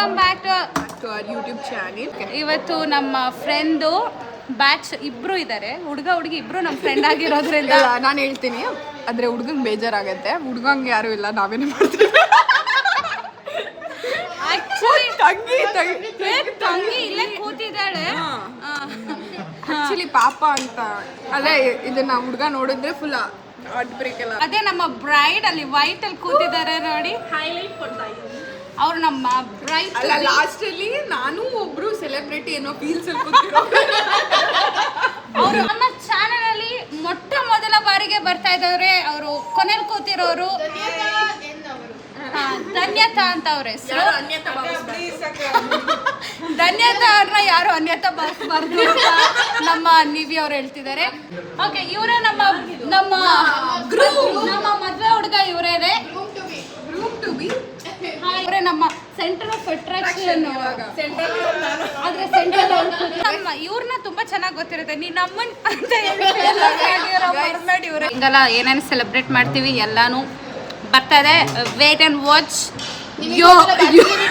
Welcome back to our YouTube channel. ಇವತ್ತು ನಮ್ಮ friend batch ಇಬ್ರು ಇದ್ದಾರೆ, ಹುಡುಗ ಹುಡುಗಿ ಇಬ್ರು ನಮ್ಮ ಫ್ರೆಂಡ್ ಆಗಿರೋದ್ರಿಂದ ನಾನು ಹೇಳ್ತೀನಿ, ಆದರೆ ಹುಡುಗಂಗೆ ಬೇಜಾರಾಗತ್ತೆ. ಹುಡುಗಂಗೆ ಯಾರು ಇಲ್ಲ, ನಾವೇನೇ ಮಾಡ್ತೀವಿ. ತಂಗಿ ಇಲ್ಲೇ ಕೂತಿದ್ದಾಳೆ. ಆಕ್ಚುಲಿ ಪಾಪ ಅಂತ ಅಲ್ಲೇ ಇದನ್ನ ಹುಡುಗ ನೋಡಿದ್ರೆ ಫುಲ್ ಹಾರ್ಟ್ ಬ್ರೇಕ್ ಎಲ್ಲ. ಅದೇ ನಮ್ಮ ಬ್ರೈಡ್ ಅಲ್ಲಿ ವೈಟ್ ಅಲ್ಲಿ ಕೂತಿದ್ದಾರೆ ನೋಡಿ, ಹೈಲೈಟ್ ಕೊಡ್ತಾ ಇದ್ದೀನಿ. ಅವ್ರು ನಮ್ಮ ಬ್ರೈಡ್ ಅಲ್ಲ, ಲಾಸ್ಟ್ ಅಲ್ಲಿ ನಾನು ಒಬ್ರು ಸೆಲೆಬ್ರಿಟಿ ಏನೋ ಫೀಲ್ಸ್ ಅಲ್ಲಿ ಕೂತಿರೋ. ಅವರು ನಮ್ಮ ಚಾನೆಲ್ ಅಲ್ಲಿ ಮೊಟ್ಟ ಮೊದಲ ಬಾರಿಗೆ ಬರ್ತಾ ಇದ್ದವ್ರೆ. ಅವರು ಕೊನೆಯಲ್ಲಿ ಕೂತಿರೋರು ಧನ್ಯತಾ ಅಂತ ಅವ್ರ ಹೆಸರು. ಧನ್ಯತಾ ಅವ್ರನ್ನ ಯಾರು ಅನ್ಯತಾ ಭಾವಿಸಬಾರ್ದು ಅಂತ ನಮ್ಮ ನಿವಿ ಅವ್ರು ಹೇಳ್ತಿದ್ದಾರೆ. ಓಕೆ, ಇವರೇ ನಮ್ಮ ಮದ್ವೆ ಹುಡುಗ ಇವರೇನೆ. ಇವರೇ ನಮ್ಮ ಸೆಂಟರ್ ಆಫ್ ಅಟ್ರಾಕ್ಷನ್. ಆದ್ರೆ ಸೆಂಟರ್ ಇವ್ರನ್ನ ತುಂಬಾ ಚೆನ್ನಾಗಿ ಗೊತ್ತಿರುತ್ತೆ. ನೀ ನಮ್ಮನ್ ಅಂತ ಹೇಳಿ ಹಿಂಗೆಲ್ಲ ಏನೇನು ಸೆಲೆಬ್ರೇಟ್ ಮಾಡ್ತೀವಿ ಎಲ್ಲಾನು ಬರ್ತಾ ಇದೆ. Wait and watch.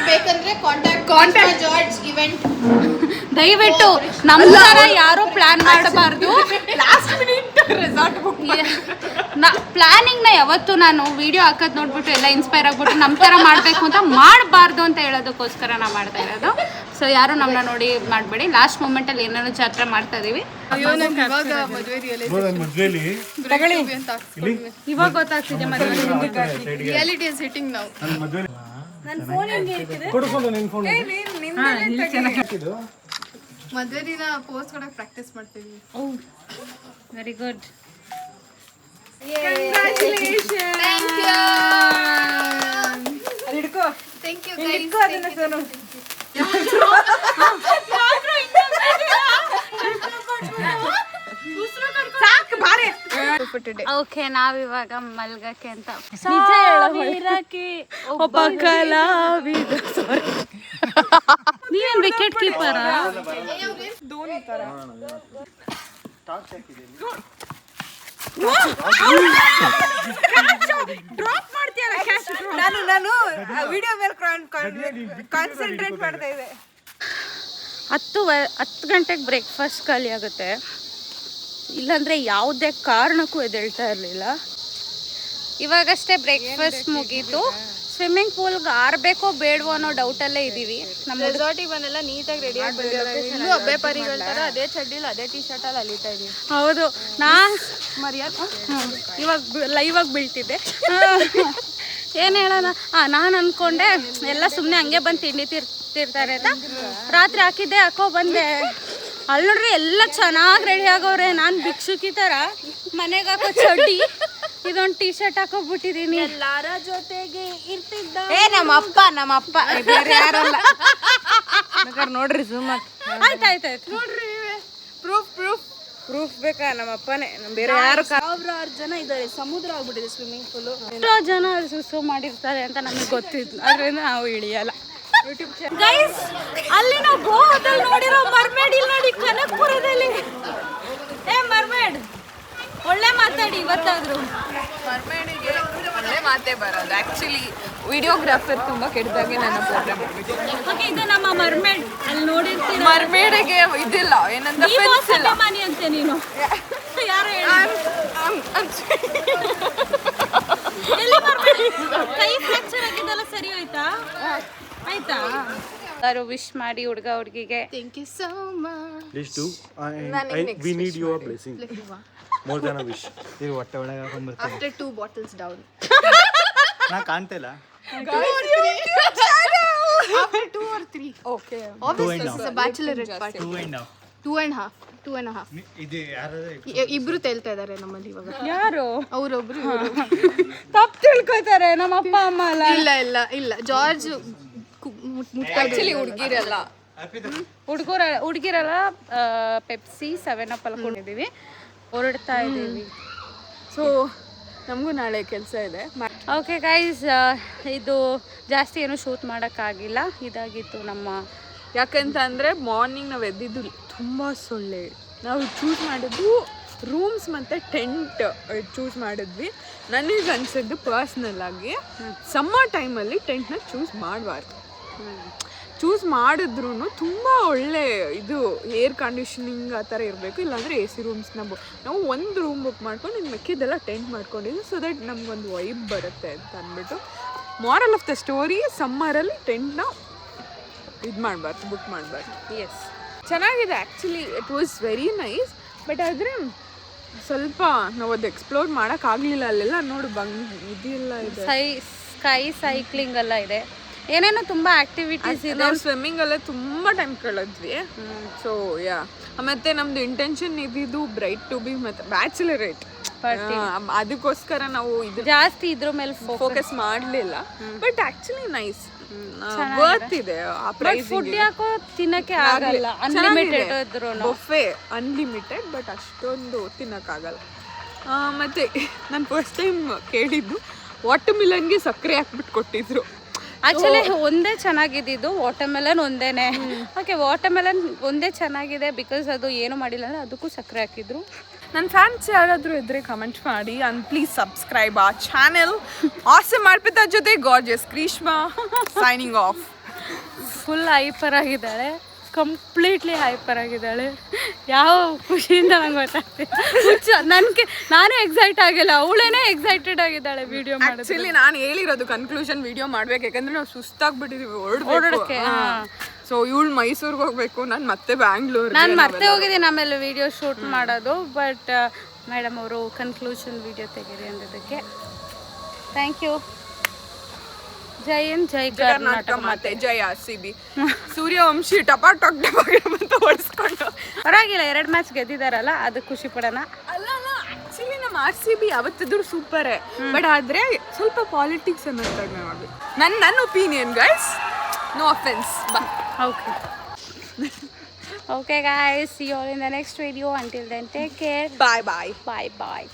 ಬೇಕಂದ್ರೆ ಕಾಂಟ್ಯಾಕ್ಟ್ ಜಾರ್ಜ್ ಇವೆಂಟ್. ದಯವಿಟ್ಟು ನಮ್ಮ ತರ ಯಾರು ಪ್ಲಾನ್ ಮಾಡಬಾರ್ದು. ಲಾಸ್ಟ್ ಮಿನಿಟ್ ರೆಸಾರ್ಟ್ ಬುಕ್ ಪ್ಲಾನಿಂಗ್ನ ಯಾವತ್ತು ನಾನು ವಿಡಿಯೋ ಹಾಕೋದು ನೋಡ್ಬಿಟ್ಟು ಎಲ್ಲ ಇನ್ಸ್ಪೈರ್ ಆಗ್ಬಿಟ್ಟು ನಮ್ಮ ಥರ ಮಾಡಬೇಕು ಅಂತ ಮಾಡಬಾರ್ದು ಅಂತ ಹೇಳೋದಕ್ಕೋಸ್ಕರ ನಾವು ಮಾಡ್ತಾ ಇರೋದು. ಸೊ ಯಾರು ನಮ್ಮನ್ನ ನೋಡಿ ಮಾಡಬೇಡಿ. ಲಾಸ್ಟ್ ಮೂಮೆಂಟಲ್ಲಿ ಏನೇನೋ ಜಾತ್ರೆ ಮಾಡ್ತಾ ಇದೀವಿ. ಇವಾಗ ಗೊತ್ತಾಗ್ತಿದೆ ರಿಯಾಲಿಟಿ ಇಸ್ ಹಿಟ್ಟಿಂಗ್ ನೌ. ಮದುವೆ ದಿನ ಪೋಸ್ಟ್ ಕೊಡಕ್ಕೆ ಪ್ರಾಕ್ಟೀಸ್ ಮಾಡ್ತೀವಿ. Very good. Thank you guys. Okay, ನಾವಿವಾಗ ಮಲ್ಗಕ್ಕೆ ಅಂತ ಒಬ್ಬ ಕಲಾವಿದ. ನೀವೇನ್ ವಿಕೆಟ್ ಕೀಪರ್? ನಾನು ವಿಡಿಯೋ ಮೇಲೆ ಕಾನ್ಸಂಟ್ರೇಟ್ ಮಾಡ್ತಾ ಇದ್ದೆ. 10 ಗಂಟೆಗೆ ಬ್ರೇಕ್ಫಾಸ್ಟ್ ಖಾಲಿ ಆಗುತ್ತೆ. ಇಲ್ಲಾಂದರೆ ಯಾವುದೇ ಕಾರಣಕ್ಕೂ ಎದ್ದೇಳ್ತಾ ಇರಲಿಲ್ಲ. ಇವಾಗಷ್ಟೇ ಬ್ರೇಕ್ಫಾಸ್ಟ್ ಮುಗೀತು. ಸ್ವಿಮ್ಮಿಂಗ್ ಪೂಲ್ಗೆ ಆರಬೇಕೋ ಬೇಡವೋ ಅನ್ನೋ ಡೌಟಲ್ಲೇ ಇದ್ದೀವಿ. ನಮ್ಮ ರೆಸಾರ್ಟಿಗೆ ಬಂದೆಲ್ಲ ನೀಟಾಗಿ ರೆಡಿ ಆಗಿ ಬಂದಿದ್ದೀವಿ. ಅಬ್ಬೆ ಪರಿಗಳ ಥರ ಅದೇ ಚಡ್ಡಿಲಿ ಅದೇ ಟೀ ಶರ್ಟಲ್ಲಿ ಅಲಿತಾ ಇದ್ದೀವಿ. ಹೌದು, ಇವಾಗ ಲೈವಾಗಿ ಬೀಳ್ತಿದ್ದೆ. ಏನು ಹೇಳೋಣ, ನಾನು ಅಂದ್ಕೊಂಡೆ ಎಲ್ಲ ಸುಮ್ಮನೆ ಹಂಗೆ ಬಂದು ತಿಂಡಿ ತಿರ್ತಾರೆ ಅಂತ ರಾತ್ರಿ ಹಾಕಿದ್ದೆ, ಹಾಕೋ ಬಂದೆ. ಅಲ್ಲಿ ನೋಡ್ರಿ ಎಲ್ಲ ಚೆನ್ನಾಗಿ ರೆಡಿ ಆಗೋರೆ. ನಾನು ಭಿಕ್ಷುಕಿ ಥರ ಮನೆಗೆ ಹಾಕೋ ಚಡ್ಡಿ ಇದೊಂದು ಟೀ ಶರ್ಟ್ ಹಾಕೋಬಿಟ್ಟಿದ್ದೀನಿ. ಎಲ್ಲಾರ ಜೊತೆಗೆ ಇರ್ತಿದ್ದ ನಮ್ಮಪ್ಪ ಬೇರೆ ಯಾರಲ್ಲ. ನೋಡ್ರಿ ಝೂಮ್ ಆಯ್ತಾಯ್ತು ನೋಡ್ರಿ, ಪ್ರೂಫ್ ಬೇಕಾ? ನಮ್ಮಪ್ಪನೇ, ಬೇರೆ ಯಾರು. 1000 ಜನ ಇದ್ದಾರೆ. ಸಮುದ್ರ ಆಗ್ಬಿಟ್ಟಿದೆ ಸ್ವಿಮ್ಮಿಂಗ್ ಪೂಲು. ಎಷ್ಟೋ ಜನ ಸುಸು ಮಾಡಿರ್ತಾರೆ ಅಂತ ನಮಗೆ ಗೊತ್ತಿತ್ತು, ಅದರಿಂದ ನಾವು ಇಳಿಯಲ್ಲ. ಗೈಸ್, ಅಲ್ಲಿ ನಾವು ಗೋವಾದಲ್ಲಿ ನೋಡಿರೋ ಮರ್ಮೇಡ್ ಇಲ್ಲಿ ನೋಡಿ ಕನಕಪುರದಲ್ಲಿ. ಮರ್ಮೇಡ್ ಒಳ್ಳೆ ಮಾತಾಡಿ ಇವತ್ತಾದ್ರು. ಮರ್ಮೇಡಿಗೆ ಒಳ್ಳೆ ಮಾತೇ ಬರೋದು. ಆ್ಯಕ್ಚುಲಿ ವಿಡಿಯೋಗ್ರಾಫರ್ ತುಂಬ ಕೆಟ್ಟದಾಗೆ ನನ್ನ ಫೋಟೋ ಬಿಡ್ಬಿಟ್ಟು. ಓಕೆ, ಇದು ನಮ್ಮ ಮರ್ಮೇಡ್. ಅಲ್ಲಿ ನೋಡಿರ್ತೀರ, ಮರ್ಮೇಡಿಗೆ ಇದಿಲ್ಲ, ಏನಂತ ಫೆನ್ಸ್ ಇಲ್ಲ. ಮನಿ ಅಂತೆ ನೀನು. ಯಾರು ಕೈ ಫ್ರಾಕ್ಚರ್ ಆಗಿದ್ದಲ್ಲ, ಸರಿ ಹೋಯ್ತಾ? ಆಯ್ತಾ? ಯಾರು ವಿಶ್ ಮಾಡಿ ಹುಡುಗ ಹುಡುಗಿಗೆ. Thank you so much. Please do. We need your blessing. More than a wish. ಇದು ಹೊಟ್ಟೆ ಒಳಗೆ ಹಾಕೊಂಡು ಬರ್ತೀನಿ. After 2 bottles down. ನಾ ಕಾಣ್ತಾ ಇಲ್ಲ. After 2 or 3. Okay, Obviously this is a bachelorette party. 2 and a half. ಇದು ಯಾರು ಇಬ್ರು ತೇಲ್ತಾ ಇದ್ದಾರೆ ನಮ್ಮಲ್ಲಿ ಇವಾಗ. ಯಾರು? ಅವರೊಬ್ರು ತಪ್ಪು ತಿಳ್ಕೊತಾರೆ. ನಮ್ಮ ಅಪ್ಪ ಅಮ್ಮ ಅಲ್ಲ. ಇಲ್ಲ ಜಾರ್ಜ್ ಆ್ಯಕ್ಚುಲಿ ಹುಡುಗಿರಲ್ಲ, ಹುಡುಗಿರಲ್ಲ. ಪೆಪ್ಸಿ 7up ಅಲ್ಕೊಂಡಿದ್ದೀವಿ, ಹೊರಡ್ತಾ ಇದ್ದೀವಿ. ಸೊ ನಮಗೂ ನಾಳೆ ಕೆಲಸ ಇದೆ. ಓಕೆ ಗೈಸ್, ಇದು ಜಾಸ್ತಿ ಏನು ಶೂಟ್ ಮಾಡೋಕ್ಕಾಗಿಲ್ಲ. ಇದಾಗಿತ್ತು ನಮ್ಮ. ಯಾಕಂತ ಅಂದರೆ ಮಾರ್ನಿಂಗ್ ನಾವು ಎದ್ದಿದ್ದು ತುಂಬ ಸೊಳ್ಳೆ. ನಾವು ಚೂಸ್ ಮಾಡಿದ್ದು ರೂಮ್ಸ್ ಮತ್ತು ಟೆಂಟ್ ಚೂಸ್ ಮಾಡಿದ್ವಿ. ನನಗೆ ಅನಿಸಿದ್ದು ಪರ್ಸ್ನಲ್ ಆಗಿ ಸಮ್ಮರ್ ಟೈಮಲ್ಲಿ ಟೆಂಟ್ನ ಚೂಸ್ ಮಾಡಬಾರ್ದು. ಚೂಸ್ ಮಾಡಿದ್ರು ತುಂಬ ಒಳ್ಳೆ ಇದು ಏರ್ ಕಂಡೀಷನಿಂಗ್ ಆ ಥರ ಇರಬೇಕು, ಇಲ್ಲಾಂದರೆ AC ರೂಮ್ಸ್ನ ನಾವು ಒಂದು ರೂಮ್ ಬುಕ್ ಮಾಡ್ಕೊಂಡು ಇನ್ನು ಮಿಕ್ಕಿದ್ದೆಲ್ಲ ಟೆಂಟ್ ಮಾಡ್ಕೊಂಡಿದ್ದು, ಸೊ ದಟ್ ನಮ್ಗೊಂದು ವೈಬ್ ಬರುತ್ತೆ ಅಂತ ಅಂದ್ಬಿಟ್ಟು. ಮಾರಲ್ ಆಫ್ ದ ಸ್ಟೋರಿ, ಸಮ್ಮರಲ್ಲಿ ಟೆಂಟ್ನ ಇದು ಮಾಡಬಾರ್ದು, ಬುಕ್ ಮಾಡಬಾರ್ದು. ಎಸ್, ಚೆನ್ನಾಗಿದೆ actually, it was very nice. But ಆದರೆ ಸ್ವಲ್ಪ ನಾವು ಅದು ಎಕ್ಸ್ಪ್ಲೋರ್ ಮಾಡೋಕ್ಕಾಗಲಿಲ್ಲ. ಅಲ್ಲೆಲ್ಲ ನೋಡು ಇದೆಲ್ಲ ಇದೆ, ಸ್ಕೈ ಸೈಕ್ಲಿಂಗ್ ಎಲ್ಲ ಇದೆ, ಏನೇನೋ ತುಂಬ ಆಕ್ಟಿವಿಟೀಸ್ ಇದೆ. ನಾವು ಸ್ವಿಮ್ಮಿಂಗಲ್ಲೇ ತುಂಬ ಟೈಮ್ ಕಳೆದ್ವಿ. ಸೊ ಯಾ, ಮತ್ತು ನಮ್ಮದು ಇಂಟೆನ್ಷನ್ ಇದ್ದಿದ್ದು ಬ್ರೈಟ್ ಟು ಬಿ ಮತ್ತು ಬ್ಯಾಚುಲರೇಟ್, ಅದಕ್ಕೋಸ್ಕರ ನಾವು ಇದು ಜಾಸ್ತಿ ಇದ್ರ ಮೇಲೆ ಫೋಕಸ್ ಮಾಡಲಿಲ್ಲ. ಬಟ್ ಆ್ಯಕ್ಚುಲಿ ನೈಸ್, ವರ್ತ್ ಇದೆ ಆ ಪ್ರೈಸ್. ಫುಡ್ ಯಾಕೋ ತಿನ್ನಕ್ಕೆ ಆಗಲ್ಲ, ಅನ್ಲಿಮಿಟೆಡ್ ಇದ್ರು ಬೊಫೆ ಅನ್ಲಿಮಿಟೆಡ್, ಬಟ್ ಅಷ್ಟೊಂದು ತಿನ್ನೋಕ್ಕಾಗಲ್ಲ. ಮತ್ತು ನಾನು ಫಸ್ಟ್ ಟೈಮ್ ಕೇಳಿದ್ದು ವಾಟರ್ ಮಿಲನ್ಗೆ ಸಕ್ಕರೆ ಹಾಕ್ಬಿಟ್ಟು ಕೊಟ್ಟಿದ್ರು. ಆಕ್ಚುಲಿ ಒಂದೇ ಚೆನ್ನಾಗಿದ್ದು ವಾಟರ್ ಮೆಲನ್ ಒಂದೇನೆ. ಓಕೆ, ವಾಟರ್ ಮೆಲನ್ ಒಂದೇ ಚೆನ್ನಾಗಿದೆ ಬಿಕಾಸ್ ಅದು ಏನು ಮಾಡಿಲ್ಲ ಅಂದ್ರೆ ಅದಕ್ಕೂ ಸಕ್ಕರೆ ಹಾಕಿದ್ರು. ನನ್ನ ಫ್ಯಾನ್ಸ್ ಯಾರಾದರೂ ಇದ್ದರೆ ಕಮೆಂಟ್ ಮಾಡಿ, ಆ್ಯಂಡ್ ಪ್ಲೀಸ್ ಸಬ್ಸ್ಕ್ರೈಬ್ ಆ ಚಾನೆಲ್. ಆಸಮ್ ಅರ್ಪಿತಾ ಜೊತೆ gorgeous Grishma signing off. Full hyper ಆಗಿದ್ದಾಳೆ, ಕಂಪ್ಲೀಟ್ಲಿ ಹೈಪರ್ ಆಗಿದ್ದಾಳೆ. ಯಾವ ಖುಷಿಯಿಂದ ನಂಗೆ ಗೊತ್ತಾಗ್ತಿಲ್ಲ, ನಾನೇ ಎಕ್ಸೈಟ್ ಆಗಿಲ್ಲ, ಅವಳೇನೇ ಎಕ್ಸೈಟೆಡ್ ಆಗಿದ್ದಾಳೆ ವಿಡಿಯೋ ಮಾಡಿ. ಆ್ಯಕ್ಚುಲಿ ನಾನು ಹೇಳಿರೋದು ಕನ್ಕ್ಲೂಷನ್ ವಿಡಿಯೋ ಮಾಡ್ಬೇಕು, ಯಾಕಂದರೆ ನಾವು ಸುಸ್ತಾಗ್ಬಿಟ್ಟಿದ್ದೀವಿ ಓಡೋದಕ್ಕೆ. ಸೊ ಇವಳು ಮೈಸೂರಿಗೆ ಹೋಗಬೇಕು, ನಾನು ಮತ್ತೆ ಬ್ಯಾಂಗ್ಳೂರ್. ನಾನು ಮರ್ತೇ ಹೋಗಿದ್ದೀನಿ ಆಮೇಲೆ ವಿಡಿಯೋ ಶೂಟ್ ಮಾಡೋದು. ಬಟ್ ಮೇಡಮ್ ಅವರು ಕನ್ಕ್ಲೂಷನ್ ವಿಡಿಯೋ ತೆಗೀರಿ ಅಂದಿದ್ದಕ್ಕೆ ಥ್ಯಾಂಕ್ ಯು. ಜೈ ಹಿಂದ್, ಜೈ ಕರ್ನಾಟಕ, ಮತ್ತೆ ಜೈ RCB. ಸೂರ್ಯವಂಶಿ ಟಪಾಟಕ್ ಅಂತ ಹೊಡಿಸ್ಕೊಂಡು ಪರವಾಗಿಲ್ಲ, 2 ಮ್ಯಾಚ್ ಗೆದ್ದಿದಾರಲ್ಲ, ಅದು ಖುಷಿ ಪಡೋಣ. ಅಲ್ಲ ಆಕ್ಚುಲಿ ನಮ್ಮ RCB ಯಾವತ್ತಿದ್ರು ಸೂಪರೇ, ಬಟ್ ಆದರೆ ಸ್ವಲ್ಪ ಪಾಲಿಟಿಕ್ಸ್ ಅನ್ನೋದು ಕಡಿಮೆ ಮಾಡಬೇಕು. ನನ್ನ opinion guys, no offence. Okay. Okay guys, see you all in the next video. Until then, take care. Bye bye. Bye bye.